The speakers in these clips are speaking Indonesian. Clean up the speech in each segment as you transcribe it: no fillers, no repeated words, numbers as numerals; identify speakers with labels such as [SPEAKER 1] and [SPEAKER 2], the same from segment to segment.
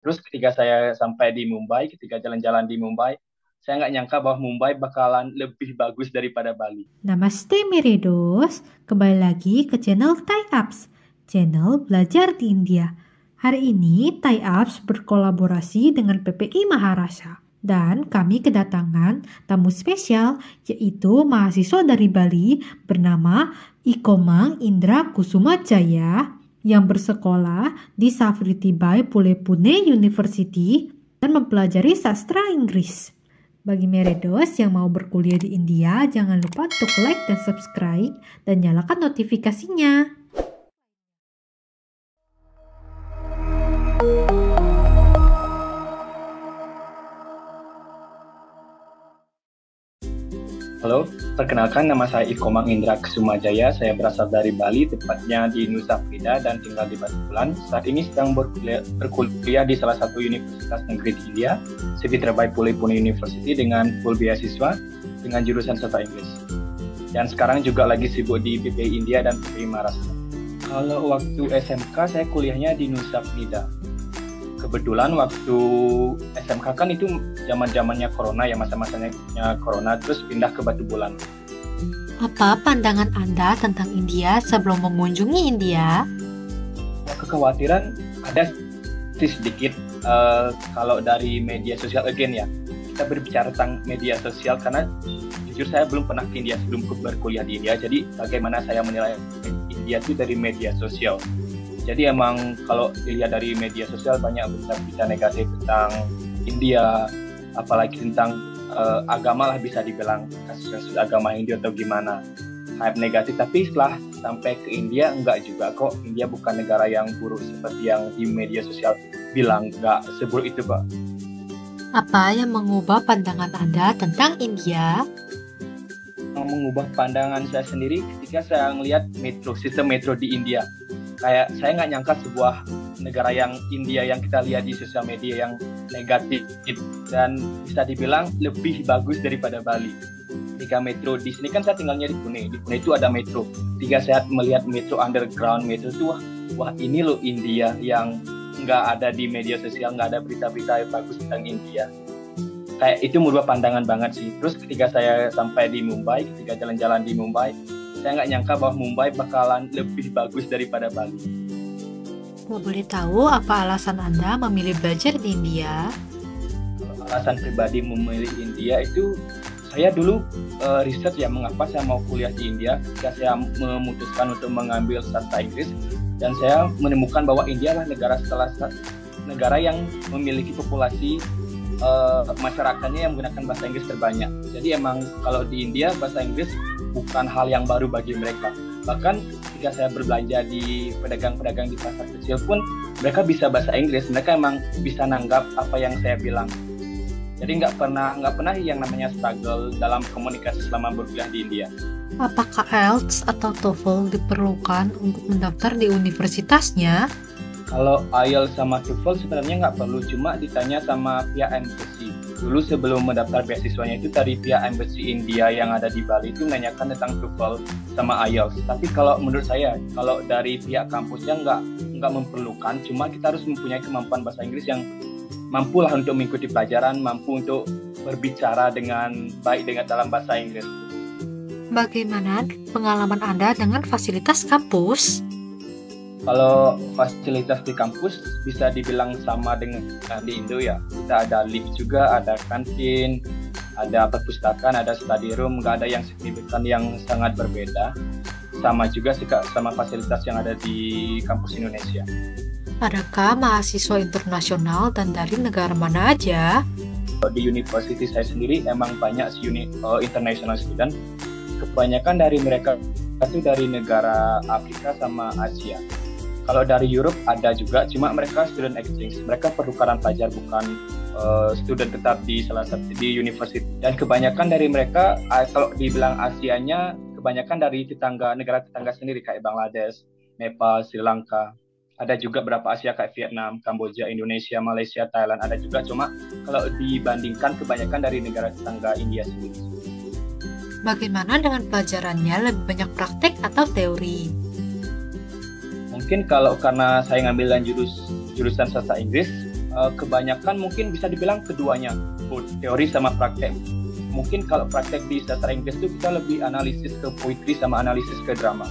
[SPEAKER 1] Terus ketika saya sampai di Mumbai, ketika jalan-jalan di Mumbai, saya nggak nyangka bahwa Mumbai bakalan lebih bagus daripada Bali.
[SPEAKER 2] Namaste Meredos, kembali lagi ke channel Thai Apps, channel belajar di India. Hari ini Thai Apps berkolaborasi dengan PPI Maharashtra dan kami kedatangan tamu spesial yaitu mahasiswa dari Bali bernama Ikomang Indra Kusuma Jaya yang bersekolah di Savitribai Phule Pune University dan mempelajari sastra Inggris. Bagi Meredos yang mau berkuliah di India, jangan lupa untuk like dan subscribe dan nyalakan notifikasinya.
[SPEAKER 1] Halo, perkenalkan nama saya Ikomang Indra Kusumajaya. Saya berasal dari Bali, tepatnya di Nusa Penida dan tinggal di Batulan. Saat ini sedang berkuliah di salah satu universitas negeri di India, Savitribai Phule Pune University dengan full beasiswa dengan jurusan sastra Inggris. Dan sekarang juga lagi sibuk di PPI India dan PPI Maharashtra. Kalau waktu SMK saya kuliahnya di Nusa Penida. Kebetulan waktu SMK kan itu zaman-zamannya corona ya, masa-masanya corona, terus pindah ke Batu Bulan.
[SPEAKER 2] Apa pandangan Anda tentang India sebelum mengunjungi India?
[SPEAKER 1] Kekhawatiran ada sih sedikit kalau dari media sosial again ya. Kita berbicara tentang media sosial karena jujur saya belum pernah ke India sebelum berkuliah di India. Jadi bagaimana saya menilai India itu dari media sosial. Jadi emang kalau dilihat dari media sosial banyak berita-berita negatif tentang India, apalagi tentang agama lah bisa dibilang kasus-kasus agama Hindu atau gimana, hype negatif. Tapi setelah sampai ke India enggak juga kok. India bukan negara yang buruk seperti yang di media sosial bilang, enggak seburuk itu kok.
[SPEAKER 2] Apa yang mengubah pandangan Anda tentang India?
[SPEAKER 1] Mengubah pandangan saya sendiri ketika saya melihat sistem metro di India. Kayak saya nggak nyangka sebuah negara yang India yang kita lihat di sosial media yang negatif dan bisa dibilang lebih bagus daripada Bali. Ketika metro di sini kan saya tinggalnya di Pune. Di Pune itu ada metro. Ketika saya melihat metro underground metro itu wah ini loh India yang nggak ada di media sosial, nggak ada berita-berita yang bagus tentang India. Kayak itu merubah pandangan banget sih. Terus ketika saya sampai di Mumbai, ketika jalan-jalan di Mumbai, saya nggak nyangka bahwa Mumbai bakalan lebih bagus daripada Bali.
[SPEAKER 2] Boleh tahu apa alasan Anda memilih belajar di India?
[SPEAKER 1] Kalau alasan pribadi memilih India itu, saya dulu riset ya mengapa saya mau kuliah di India. Ketika saya memutuskan untuk mengambil sastra Inggris, dan saya menemukan bahwa India adalah negara yang memiliki populasi masyarakatnya yang menggunakan bahasa Inggris terbanyak. Jadi emang kalau di India bahasa Inggris bukan hal yang baru bagi mereka. Bahkan ketika saya berbelanja di pedagang-pedagang di pasar kecil pun mereka bisa bahasa Inggris. Mereka emang bisa nanggap apa yang saya bilang. Jadi nggak pernah yang namanya struggle dalam komunikasi selama berkuliah di India.
[SPEAKER 2] Apakah IELTS atau TOEFL diperlukan untuk mendaftar di universitasnya?
[SPEAKER 1] Kalau IELTS sama TOEFL sebenarnya nggak perlu, cuma ditanya sama pihak embassy. Dulu sebelum mendaftar beasiswanya itu dari pihak embassy India yang ada di Bali itu menanyakan tentang TOEFL sama IELTS. Tapi kalau menurut saya, kalau dari pihak kampusnya nggak memerlukan, cuma kita harus mempunyai kemampuan bahasa Inggris yang mampu lah untuk mengikuti pelajaran, mampu untuk berbicara dengan baik dengan dalam bahasa Inggris.
[SPEAKER 2] Bagaimana pengalaman Anda dengan fasilitas kampus?
[SPEAKER 1] Kalau fasilitas di kampus bisa dibilang sama dengan di Indo ya. Kita ada lift juga, ada kantin, ada perpustakaan, ada study room, nggak ada yang signifikan yang sangat berbeda. Sama juga sama fasilitas yang ada di kampus Indonesia.
[SPEAKER 2] Adakah mahasiswa internasional dan dari negara mana aja?
[SPEAKER 1] Di university saya sendiri emang banyak international student. Kebanyakan dari mereka itu dari negara Afrika sama Asia. Kalau dari Europe ada juga, cuma mereka student exchange. Mereka pertukaran pelajar, bukan student tetap di salah satu di university. Dan kebanyakan dari mereka, kalau dibilang Asianya, kebanyakan dari negara tetangga sendiri kayak Bangladesh, Nepal, Sri Lanka. Ada juga beberapa Asia kayak Vietnam, Kamboja, Indonesia, Malaysia, Thailand. Ada juga, cuma kalau dibandingkan kebanyakan dari negara tetangga India sendiri.
[SPEAKER 2] Bagaimana dengan pelajarannya, lebih banyak praktek atau teori?
[SPEAKER 1] Mungkin kalau karena saya ngambil jurusan sastra Inggris, kebanyakan mungkin bisa dibilang keduanya, teori sama praktek. Mungkin kalau praktek di sastra Inggris itu kita lebih analisis ke poetry sama analisis ke drama.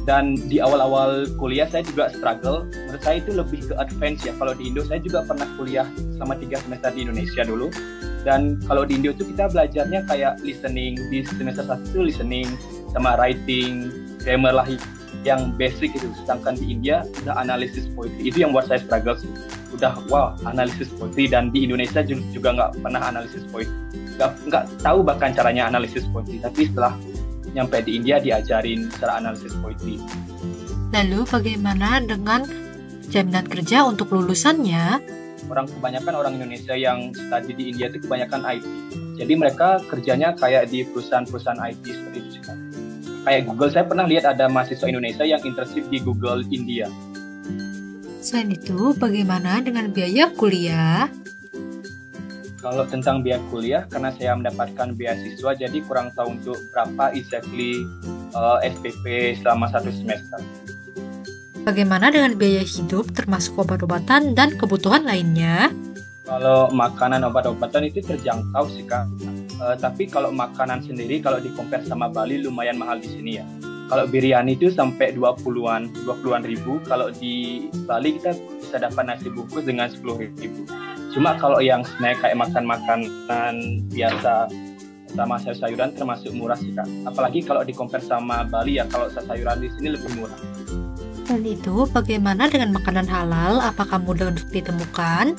[SPEAKER 1] Dan di awal-awal kuliah saya juga struggle, menurut saya itu lebih ke advance ya. Kalau di Indo saya juga pernah kuliah selama 3 semester di Indonesia dulu. Dan kalau di Indo itu kita belajarnya kayak listening, di semester 1 itu listening sama writing, grammar lah yang basic itu. Sedangkan di India udah analisis poetry, itu yang buat saya struggle sih. Udah wow, analisis poetry, dan di Indonesia juga nggak pernah analisis poetry. Nggak tahu bahkan caranya analisis poetry, tapi setelah nyampe di India diajarin cara analisis poetry.
[SPEAKER 2] Lalu bagaimana dengan jaminan kerja untuk lulusannya?
[SPEAKER 1] Kebanyakan orang Indonesia yang study di India itu kebanyakan IT. Jadi mereka kerjanya kayak di perusahaan-perusahaan IT seperti itu. Kayak Google, saya pernah lihat ada mahasiswa Indonesia yang internship di Google India.
[SPEAKER 2] Selain itu, bagaimana dengan biaya kuliah?
[SPEAKER 1] Kalau tentang biaya kuliah, karena saya mendapatkan beasiswa, jadi kurang tahu untuk berapa exactly SPP selama 1 semester.
[SPEAKER 2] Bagaimana dengan biaya hidup termasuk obat-obatan dan kebutuhan lainnya?
[SPEAKER 1] Kalau makanan obat-obatan itu terjangkau sih Kak. Tapi kalau makanan sendiri, kalau di-compare sama Bali lumayan mahal di sini ya. Kalau biryani itu sampai 20-an ribu. Kalau di Bali kita bisa dapat nasi bungkus dengan 10 ribu. Cuma kalau yang snack kayak makan-makanan biasa sama sayur-sayuran termasuk murah sih Kak. Apalagi kalau di-compare sama Bali ya, kalau sayuran di sini lebih murah.
[SPEAKER 2] Dan itu bagaimana dengan makanan halal? Apakah mudah untuk ditemukan?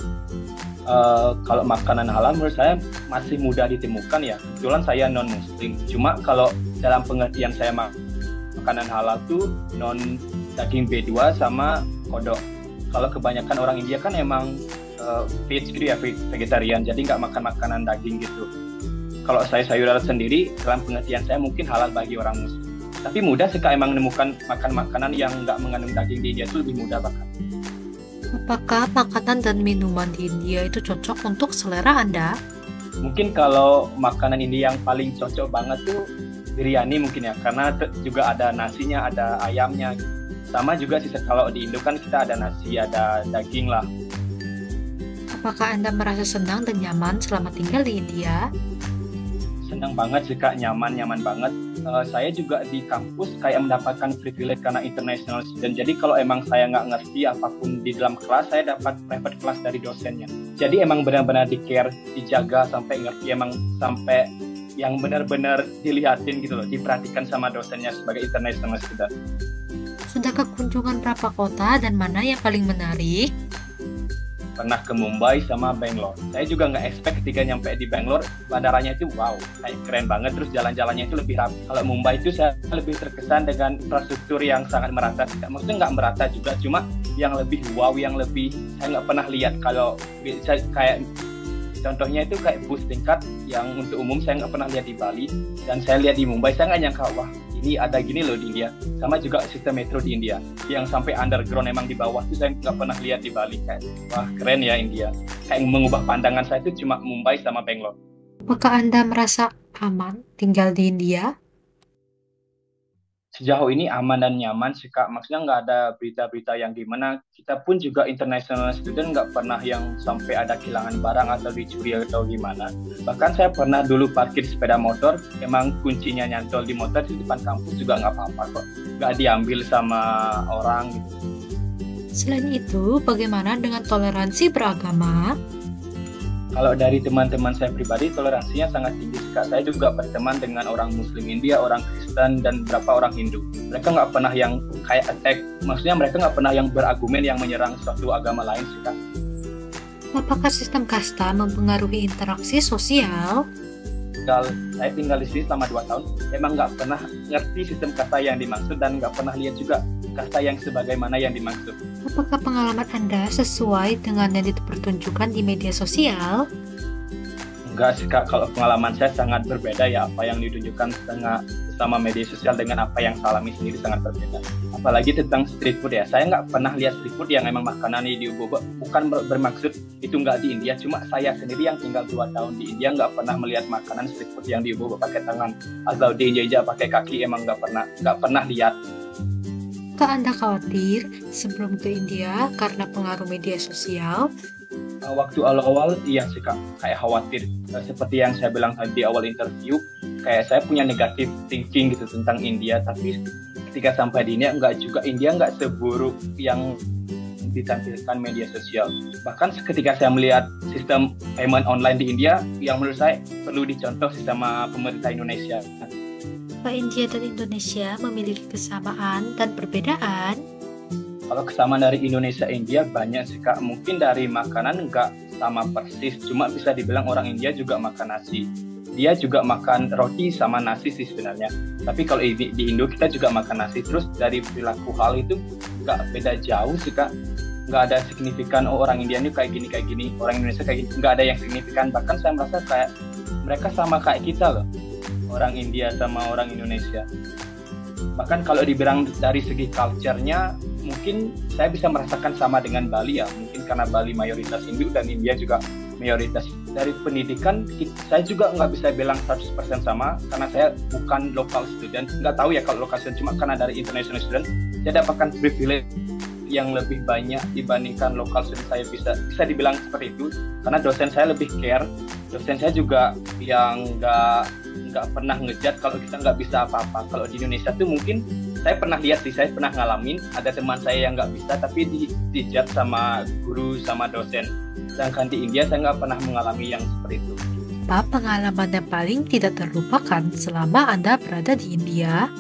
[SPEAKER 1] Kalau makanan halal menurut saya masih mudah ditemukan ya. Kebetulan saya non-muslim. Cuma kalau dalam pengertian saya makanan halal tuh non daging B2 sama kodok. Kalau kebanyakan orang India kan emang veg gitu ya, vegetarian, jadi nggak makan makanan daging gitu. Kalau saya sayuran sendiri, dalam pengertian saya mungkin halal bagi orang muslim. Tapi mudah sih Kak emang menemukan makan makanan yang nggak mengandung daging di India itu lebih mudah bahkan.
[SPEAKER 2] Apakah makanan dan minuman di India itu cocok untuk selera Anda?
[SPEAKER 1] Mungkin kalau makanan India yang paling cocok banget tuh biryani mungkin ya, karena juga ada nasinya, ada ayamnya. Sama juga sih kalau di Indo kan kita ada nasi, ada daging lah.
[SPEAKER 2] Apakah Anda merasa senang dan nyaman selama tinggal di India?
[SPEAKER 1] Senang banget sih Kak, nyaman banget. Saya juga di kampus kayak mendapatkan privilege karena international student. Jadi kalau emang saya nggak ngerti apapun di dalam kelas, saya dapat private class dari dosennya. Jadi emang benar-benar di-care, dijaga sampai ngerti, emang sampai yang benar-benar dilihatin gitu loh, diperhatikan sama dosennya sebagai international student.
[SPEAKER 2] Sudah ke kunjungan berapa kota dan mana yang paling menarik?
[SPEAKER 1] Pernah ke Mumbai sama Bangalore. Saya juga nggak expect ketika nyampe di Bangalore, bandaranya itu wow, kayak keren banget, terus jalan-jalannya itu lebih rapi. Kalau Mumbai itu saya lebih terkesan dengan infrastruktur yang sangat merata. Maksudnya nggak merata juga, cuma yang lebih wow, yang lebih saya nggak pernah lihat. Kalau kayak contohnya itu kayak bus tingkat yang untuk umum saya nggak pernah lihat di Bali, dan saya lihat di Mumbai, saya nggak nyangka, wah ini ada gini loh di India. Sama juga sistem metro di India yang sampai underground emang di bawah itu saya nggak pernah lihat di Bali. Kayak wah keren ya India. Kayak mengubah pandangan saya itu cuma Mumbai sama Bangalore.
[SPEAKER 2] Apakah Anda merasa aman tinggal di India?
[SPEAKER 1] Sejauh ini aman dan nyaman sih Kak. Maksudnya nggak ada berita-berita yang gimana. Kita pun juga international student nggak pernah yang sampai ada kehilangan barang atau dicuri atau gimana. Bahkan saya pernah dulu parkir sepeda motor, emang kuncinya nyantol di motor di depan kampus juga nggak apa-apa kok. Nggak diambil sama orang gitu.
[SPEAKER 2] Selain itu, bagaimana dengan toleransi beragama?
[SPEAKER 1] Kalau dari teman-teman saya pribadi, toleransinya sangat tinggi. Saya juga berteman dengan orang Muslim India, orang Kristen, dan beberapa orang Hindu. Mereka nggak pernah yang kayak attack, maksudnya mereka nggak pernah yang berargumen yang menyerang suatu agama lain sih Kak.
[SPEAKER 2] Apakah sistem kasta mempengaruhi interaksi sosial?
[SPEAKER 1] Saya tinggal di sini selama 2 tahun, emang nggak pernah ngerti sistem kasta yang dimaksud dan nggak pernah lihat juga kasta yang sebagaimana yang dimaksud.
[SPEAKER 2] Apakah pengalaman Anda sesuai dengan yang dipertunjukkan di media sosial?
[SPEAKER 1] Enggak sih Kak, kalau pengalaman saya sangat berbeda ya, apa yang ditunjukkan sama media sosial dengan apa yang saya alami sendiri sangat berbeda. Apalagi tentang street food ya, saya nggak pernah lihat street food yang memang makanannya diubah. Bukan bermaksud itu nggak di India, cuma saya sendiri yang tinggal 2 tahun di India nggak pernah melihat makanan street food yang diubah pakai tangan atau diinjak pakai kaki, emang nggak pernah lihat.
[SPEAKER 2] Apakah Anda khawatir sebelum ke India karena pengaruh media sosial?
[SPEAKER 1] Waktu awal-awal iya sih Kak, kayak khawatir. Seperti yang saya bilang tadi di awal interview, kayak saya punya negatif thinking gitu tentang India, tapi ketika sampai di India India nggak seburuk yang ditampilkan media sosial. Bahkan ketika saya melihat sistem payment online di India, yang menurut saya perlu dicontoh sama pemerintah Indonesia.
[SPEAKER 2] Apa India dan Indonesia memiliki kesamaan dan perbedaan?
[SPEAKER 1] Kalau kesamaan dari Indonesia India banyak sih Kak. Mungkin dari makanan nggak sama persis, cuma bisa dibilang orang India juga makan nasi. Dia juga makan roti sama nasi sih sebenarnya. Tapi kalau di Indo kita juga makan nasi. Terus dari perilaku hal itu nggak beda jauh sih Kak. Nggak ada signifikan, orang India ini kayak gini, orang Indonesia kayak gini. Nggak ada yang signifikan. Bahkan saya merasa kayak mereka sama kayak kita loh. Orang India sama orang Indonesia. Bahkan kalau dibilang dari segi culture-nya, mungkin saya bisa merasakan sama dengan Bali ya. Mungkin karena Bali mayoritas Hindu dan India juga mayoritas. Dari pendidikan, saya juga nggak bisa bilang 100% sama, karena saya bukan local student. Nggak tahu ya kalau local student, cuma karena dari international student, saya dapatkan privilege yang lebih banyak dibandingkan local student. Saya bisa dibilang seperti itu, karena dosen saya lebih care. Dosen saya juga yang nggak pernah ngejat kalau kita nggak bisa apa-apa. Kalau di Indonesia tuh mungkin saya pernah lihat sih, saya pernah ngalamin ada teman saya yang nggak bisa tapi dijat sama guru sama dosen. Sedangkan di India saya nggak pernah mengalami yang seperti itu.
[SPEAKER 2] Apa pengalaman yang paling tidak terlupakan selama Anda berada di India?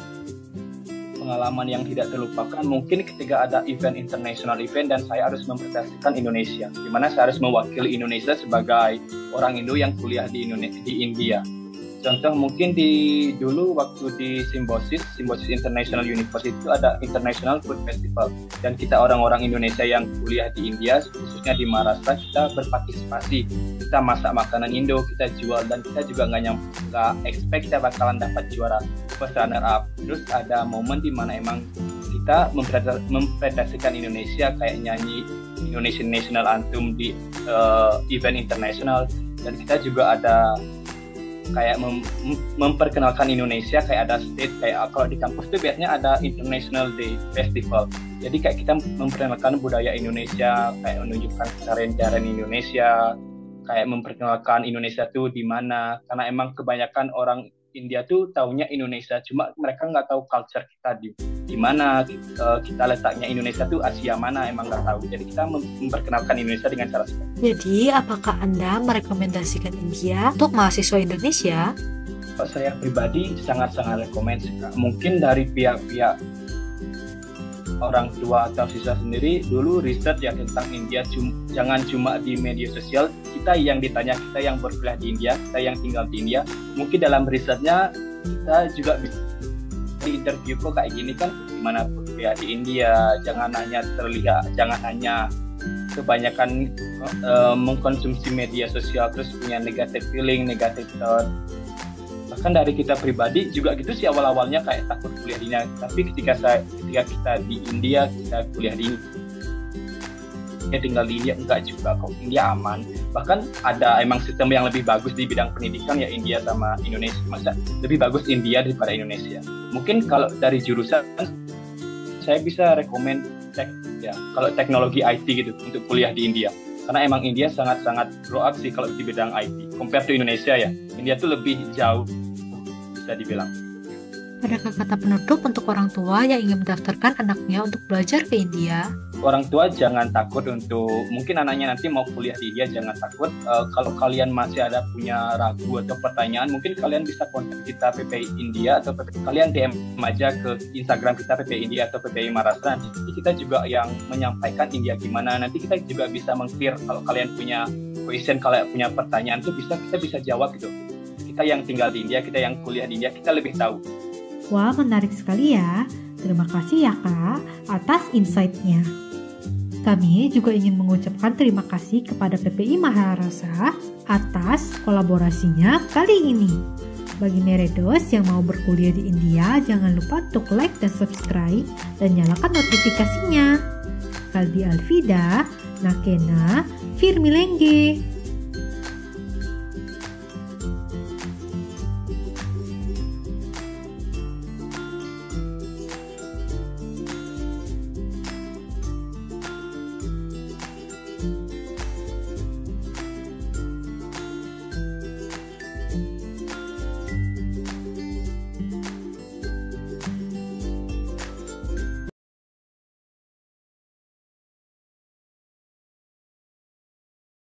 [SPEAKER 1] Pengalaman yang tidak terlupakan mungkin ketika ada international event dan saya harus mempresentasikan Indonesia, di mana saya harus mewakili Indonesia sebagai orang Indo yang kuliah di India. Contoh mungkin dulu waktu di Symbiosis International University itu ada International Food Festival, dan kita orang-orang Indonesia yang kuliah di India, khususnya di Maharashtra, kita berpartisipasi, kita masak makanan Indo, kita jual, dan kita juga nggak expect kita bakalan dapat juara first runner up. Terus ada momen di mana emang kita mempresentasikan Indonesia, kayak nyanyi Indonesian National Anthem di event internasional, dan kita juga ada kayak memperkenalkan Indonesia, kayak ada stage, kayak kalau di kampus tuh biasanya ada International Day Festival. Jadi kayak kita memperkenalkan budaya Indonesia, kayak menunjukkan tarian-tarian Indonesia, kayak memperkenalkan Indonesia tuh di mana. Karena emang kebanyakan orang India tuh taunya Indonesia, cuma mereka nggak tahu culture kita di mana, kita letaknya Indonesia tuh Asia mana, emang nggak tahu. Jadi kita memperkenalkan Indonesia dengan cara seperti itu.
[SPEAKER 2] Jadi, apakah Anda merekomendasikan India untuk mahasiswa Indonesia?
[SPEAKER 1] Saya pribadi sangat-sangat rekomend. Mungkin dari pihak-pihak orang tua atau siswa sendiri dulu riset ya tentang India, jangan cuma di media sosial. Kita yang ditanya, kita yang berkuliah di India, kita yang tinggal di India, mungkin dalam risetnya kita juga bisa di interview kok kayak gini kan, gimana berkuliah di India, jangan hanya kebanyakan mengkonsumsi media sosial terus punya negative feeling, negative thought. Bahkan dari kita pribadi juga gitu sih, awal-awalnya kayak takut kuliah di India, tapi ketika kita di India, kita kuliah di India, tinggal di India, enggak juga kok, India aman. Bahkan ada emang sistem yang lebih bagus di bidang pendidikan ya India sama Indonesia. Masa lebih bagus India daripada Indonesia. Mungkin kalau dari jurusan saya bisa rekomend kalau teknologi IT gitu untuk kuliah di India. Karena emang India sangat-sangat grow up sih kalau di bidang IT. Compare to Indonesia ya, India tuh lebih jauh bisa dibilang.
[SPEAKER 2] Adakah kata penutup untuk orang tua yang ingin mendaftarkan anaknya untuk belajar ke India?
[SPEAKER 1] Orang tua jangan takut mungkin anaknya nanti mau kuliah di India, jangan takut. Kalau kalian masih ada punya ragu atau pertanyaan, mungkin kalian bisa kontak kita PPI India, atau kalian DM aja ke Instagram kita PPI India atau PPI Maharashtra. Nanti kita juga yang menyampaikan India gimana. Nanti kita juga bisa meng-clear kalau kalian punya question, kalau punya pertanyaan tuh kita bisa jawab gitu. Kita yang tinggal di India, kita yang kuliah di India, kita lebih tahu.
[SPEAKER 2] Wah, menarik sekali ya. Terima kasih ya Kak atas insight-nya. Kami juga ingin mengucapkan terima kasih kepada PPI Maharashtra atas kolaborasinya kali ini. Bagi Meredos yang mau berkuliah di India, jangan lupa untuk like dan subscribe dan nyalakan notifikasinya. Kalbi Alfida, Nakena, Firmilengge.